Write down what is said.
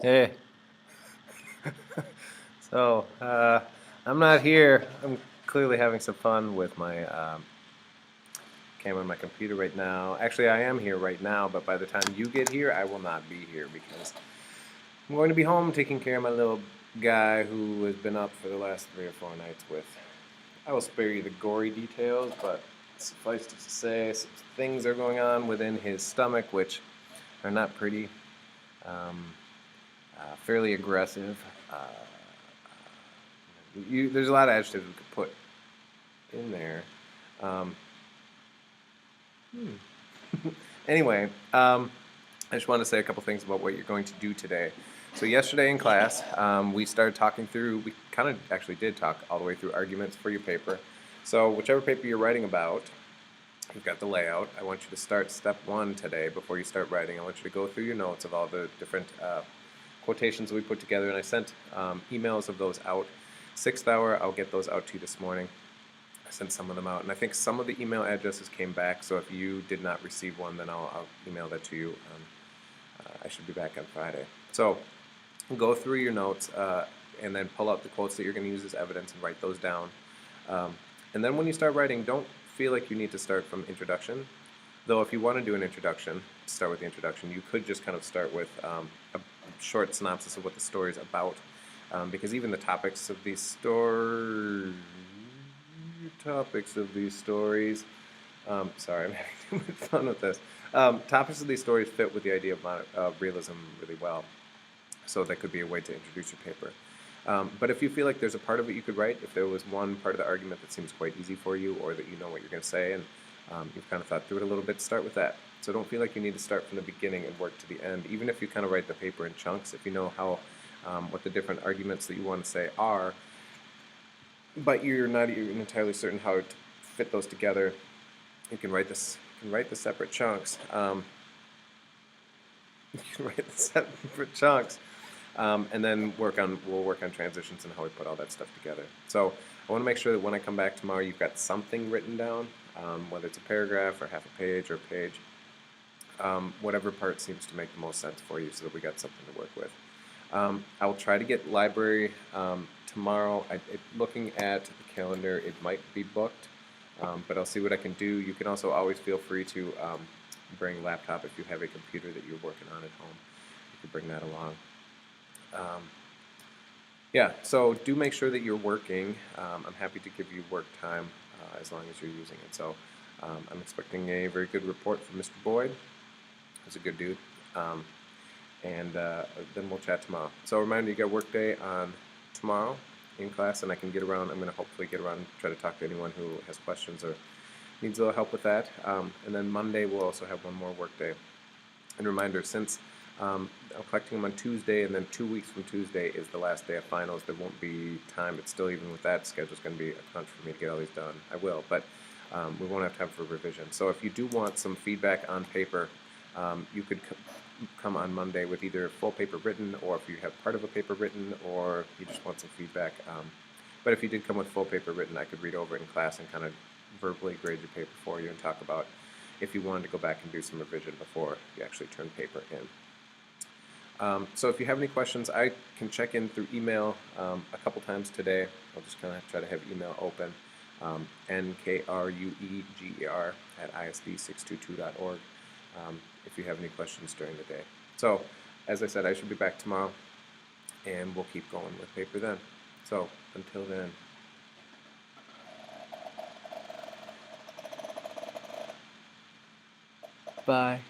Hey, so I'm not here. I'm clearly having some fun with my camera and my computer right now. Actually, I am here right now, but by the time you get here, I will not be here because I'm going to be home taking care of my little guy who has been up for the last 3 or 4 nights with. I will spare you the gory details, but suffice it to say, some things are going on within his stomach which are not pretty. Um, Fairly aggressive. There's a lot of adjectives we could put in there. Um, anyway, I just want to say a couple things about what you're going to do today. So yesterday in class, we started talking through. We kind of actually did talk all the way through arguments for your paper. So whichever paper you're writing about, you've got the layout. I want you to start step one today before you start writing. I want you to go through your notes of all the different quotations we put together, and I sent emails of those out. Sixth hour, I'll get those out to you this morning. I sent some of them out, and I think some of the email addresses came back. So if you did not receive one, then I'll email that to you. I should be back on Friday. So go through your notes and then pull out the quotes that you're going to use as evidence and write those down. And then when you start writing, don't feel like you need to start from introduction. Though if you want to do an introduction, start with the introduction. You could just kind of start with a short synopsis of what the story is about, because even the topics of these stories. Sorry, I'm having too much fun with this. Topics of these stories fit with the idea of realism really well. So that could be a way to introduce your paper. But if you feel like there's a part of it you could write, if there was one part of the argument that seems quite easy for you, or that you know what you're going to say, and you've kind of thought through it a little bit, start with that. So don't feel like you need to start from the beginning and work to the end. Even if you kind of write the paper in chunks, if you know how what the different arguments that you want to say are, but you're not even entirely certain how to fit those together, you can write this. You can write the separate chunks. You can write the separate chunks, and then we'll work on transitions and how we put all that stuff together. So I want to make sure that when I come back tomorrow, you've got something written down, whether it's a paragraph or half a page or a page, whatever part seems to make the most sense for you, so that we got something to work with. I will try to get library tomorrow. Looking at the calendar, it might be booked, but I'll see what I can do. You can also always feel free to bring a laptop if you have a computer that you're working on at home. You can bring that along. Yeah, so do make sure that you're working. I'm happy to give you work time as long as you're using it. So I'm expecting a very good report from Mr. Boyd. He's a good dude. And then we'll chat tomorrow. So reminder, you got work day on tomorrow in class, and I can get around. I'm going to hopefully get around and try to talk to anyone who has questions or needs a little help with that. And then Monday we'll also have one more work day. And reminder, since I'm collecting them on Tuesday, and then 2 weeks from Tuesday is the last day of finals, there won't be time. But still, even with that schedule, it's going to be a crunch for me to get all these done. I will, but we won't have time for revision. So if you do want some feedback on paper, you could come on Monday with either full paper written, or if you have part of a paper written, or you just want some feedback. But if you did come with full paper written, I could read over it in class and kind of verbally grade your paper for you and talk about if you wanted to go back and do some revision before you actually turn paper in. So if you have any questions, I can check in through email a couple times today. I'll just kind of try to have email open, nkrueger@isd622.org, if you have any questions during the day. So as I said, I should be back tomorrow, and we'll keep going with paper then. So until then. Bye.